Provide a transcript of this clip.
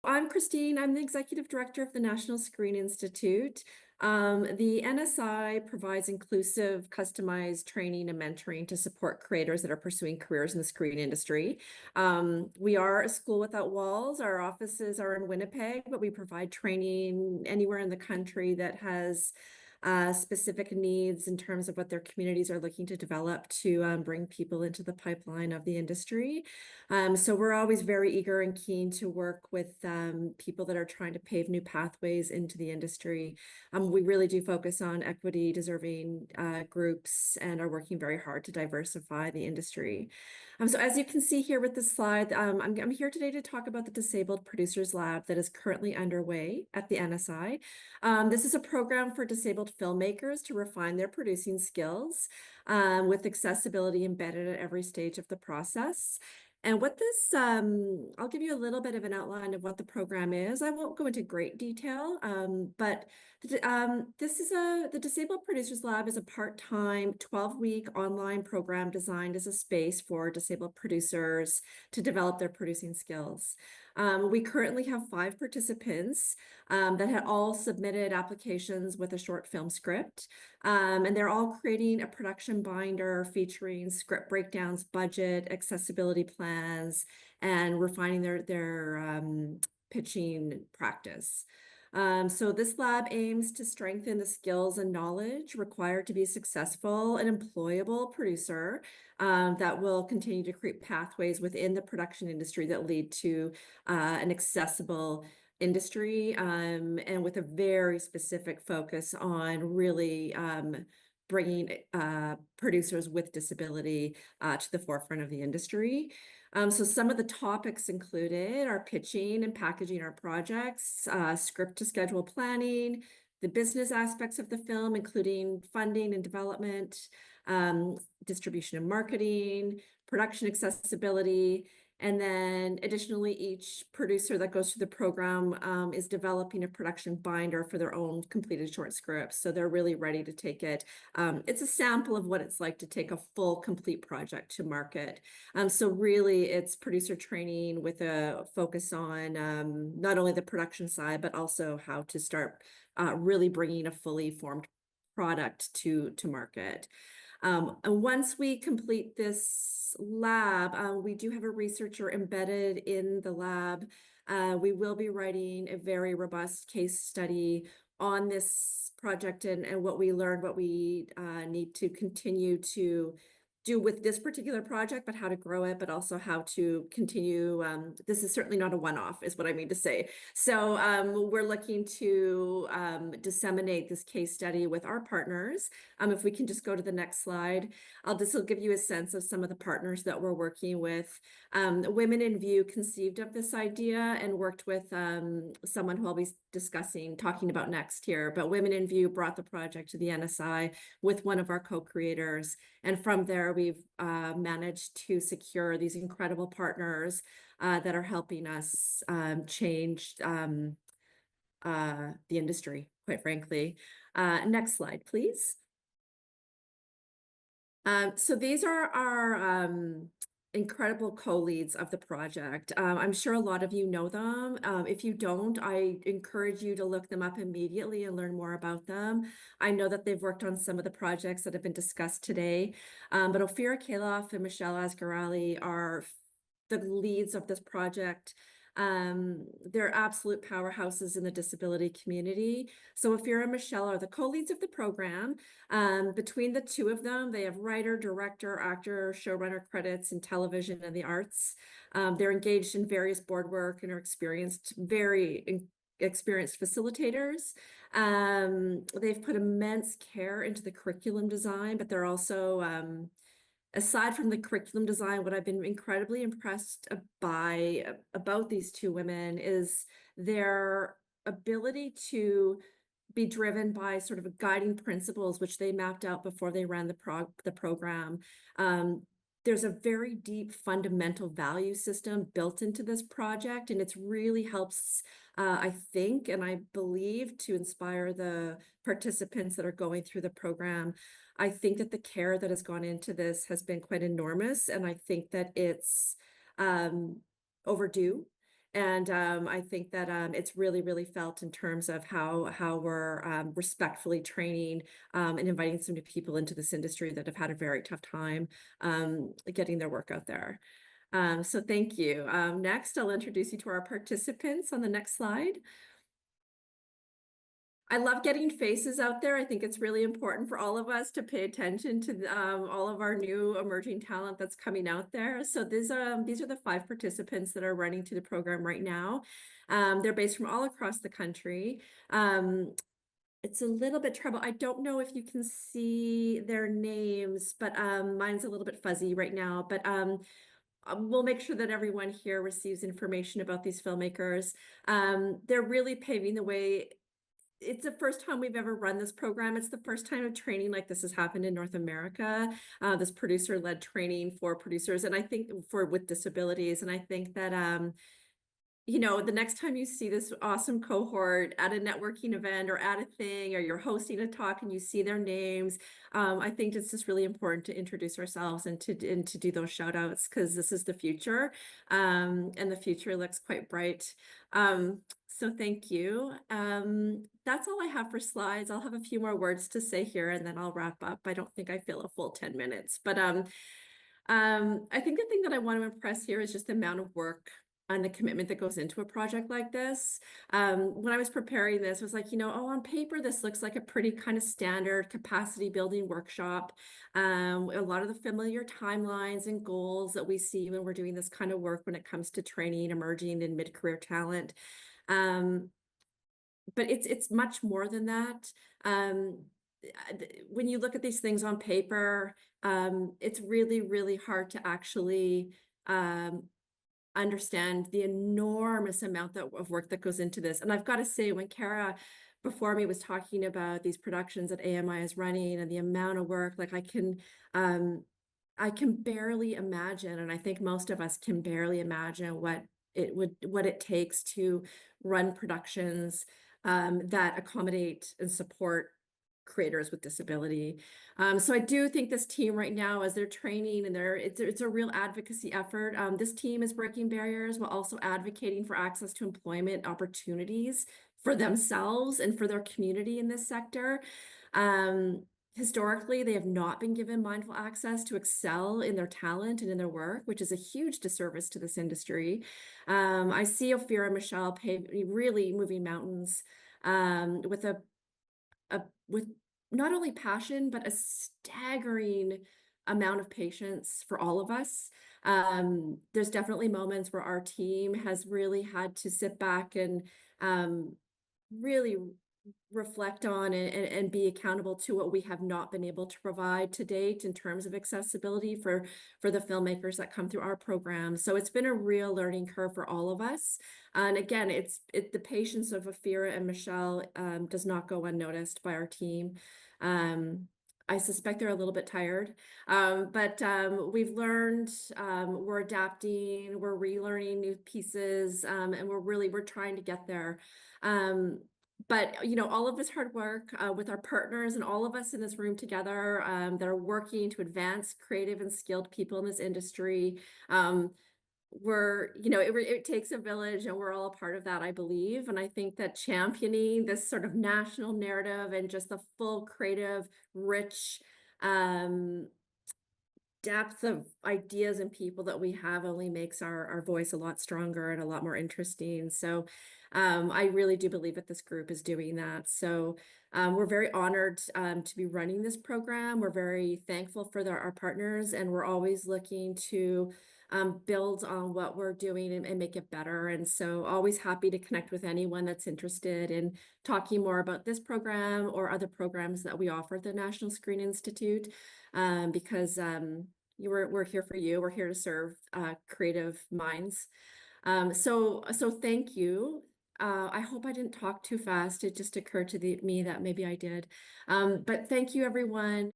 I'm Christine. I'm the Executive Director of the National Screen Institute. The NSI provides inclusive, customized training and mentoring to support creators that are pursuing careers in the screen industry. We are a school without walls. Our offices are in Winnipeg, but we provide training anywhere in the country that has specific needs in terms of what their communities are looking to develop to bring people into the pipeline of the industry. So we're always very eager and keen to work with people that are trying to pave new pathways into the industry. We really do focus on equity deserving groups and are working very hard to diversify the industry. So as you can see here with this slide, I'm here today to talk about the Disabled Producers Lab that is currently underway at the NSI. This is a program for disabled filmmakers to refine their producing skills with accessibility embedded at every stage of the process. And what this, I'll give you a little bit of an outline of what the program is. I won't go into great detail, but the Disabled Producers Lab is a part-time 12-week online program designed as a space for disabled producers to develop their producing skills. We currently have 5 participants that had all submitted applications with a short film script. And they're all creating a production binder featuring script breakdowns, budget, accessibility plans, and refining their pitching practice. So this lab aims to strengthen the skills and knowledge required to be a successful and employable producer that will continue to create pathways within the production industry that lead to an accessible industry and with a very specific focus on really bringing producers with disability to the forefront of the industry. So some of the topics included are pitching and packaging our projects, script to schedule planning, the business aspects of the film, including funding and development, distribution and marketing, production accessibility, and then additionally, each producer that goes through the program is developing a production binder for their own completed short scripts. So they're really ready to take it. It's a sample of what it's like to take a full, complete project to market. So really, it's producer training with a focus on not only the production side, but also how to start really bringing a fully formed product to market. And once we complete this lab, we do have a researcher embedded in the lab. We will be writing a very robust case study on this project and what we learned, what we need to continue to do with this particular project, but how to grow it, but also how to continue. This is certainly not a one-off, is what I mean to say. So we're looking to disseminate this case study with our partners. If we can just go to the next slide, this will give you a sense of some of the partners that we're working with. Women in View conceived of this idea and worked with someone who I'll be talking about next here. But Women in View brought the project to the NSI with one of our co-creators. And from there, we've managed to secure these incredible partners that are helping us change the industry, quite frankly. Next slide, please. So these are our incredible co-leads of the project. I'm sure a lot of you know them. If you don't, I encourage you to look them up immediately and learn more about them. I know that they've worked on some of the projects that have been discussed today, but Ophira Kalof and Michelle Asgarali are the leads of this project. They're absolute powerhouses in the disability community. So Ophira and Michelle are the co-leads of the program. Between the two of them, they have writer, director, actor, showrunner credits in television and the arts. They're engaged in various board work and are very experienced facilitators. They've put immense care into the curriculum design, but they're also aside from the curriculum design, what I've been incredibly impressed about these two women is their ability to be driven by sort of guiding principles, which they mapped out before they ran the program. There's a very deep fundamental value system built into this project, and it really helps, I think, and I believe, to inspire the participants that are going through the program. I think that the care that has gone into this has been quite enormous, and I think that it's overdue. And I think that it's really, really felt in terms of how we're respectfully training and inviting some new people into this industry that have had a very tough time getting their work out there. So thank you. Next, I'll introduce you to our participants on the next slide. I love getting faces out there. I think it's really important for all of us to pay attention to all of our new emerging talent that's coming out there. So these are the 5 participants that are running through the program right now. They're based from all across the country. It's a little bit trouble. I don't know if you can see their names, but mine's a little bit fuzzy right now. But we'll make sure that everyone here receives information about these filmmakers. They're really paving the way. It's the first time we've ever run this program. It's the first time of training like this has happened in North America, this producer-led training for producers, and I think with disabilities. And I think that you know, the next time you see this awesome cohort at a networking event or at a thing, or you're hosting a talk and you see their names, I think it's just really important to introduce ourselves and to do those shout outs, because this is the future, and the future looks quite bright. So thank you. That's all I have for slides. I'll have a few more words to say here and then I'll wrap up. I don't think I feel a full 10 minutes, but I think the thing that I want to impress here is just the amount of work and the commitment that goes into a project like this. When I was preparing this, I was like, you know, oh, on paper, this looks like a pretty kind of standard capacity building workshop. A lot of the familiar timelines and goals that we see when we're doing this kind of work when it comes to training emerging and mid-career talent. But it's much more than that. When you look at these things on paper, it's really, really hard to actually understand the enormous amount of work that goes into this. And I've got to say, when Kara before me was talking about these productions that AMI is running and the amount of work, like I can barely imagine, and I think most of us can barely imagine what it takes to run productions that accommodate and support creators with disability. So I do think this team right now, as they're training and it's a real advocacy effort. This team is breaking barriers while also advocating for access to employment opportunities for themselves and for their community in this sector. Historically, they have not been given mindful access to excel in their talent and in their work, which is a huge disservice to this industry. I see Ophira and Michelle really moving mountains with with not only passion, but a staggering amount of patience for all of us. There's definitely moments where our team has really had to sit back and really reflect on and be accountable to what we have not been able to provide to date in terms of accessibility for the filmmakers that come through our program. So it's been a real learning curve for all of us. And again, the patience of Ophira and Michelle does not go unnoticed by our team. I suspect they're a little bit tired, but we've learned, we're adapting, we're relearning new pieces, and we're trying to get there. But you know, all of this hard work with our partners and all of us in this room together that are working to advance creative and skilled people in this industry, it takes a village, and we're all a part of that, I believe. And I think that championing this sort of national narrative and just the full creative, rich depth of ideas and people that we have only makes our voice a lot stronger and a lot more interesting. So I really do believe that this group is doing that. So we're very honored to be running this program. We're very thankful for our partners, and we're always looking to build on what we're doing and make it better. And so always happy to connect with anyone that's interested in talking more about this program or other programs that we offer at the National Screen Institute, because we're here for you. We're here to serve creative minds. So thank you. I hope I didn't talk too fast. It just occurred to me that maybe I did. But thank you, everyone.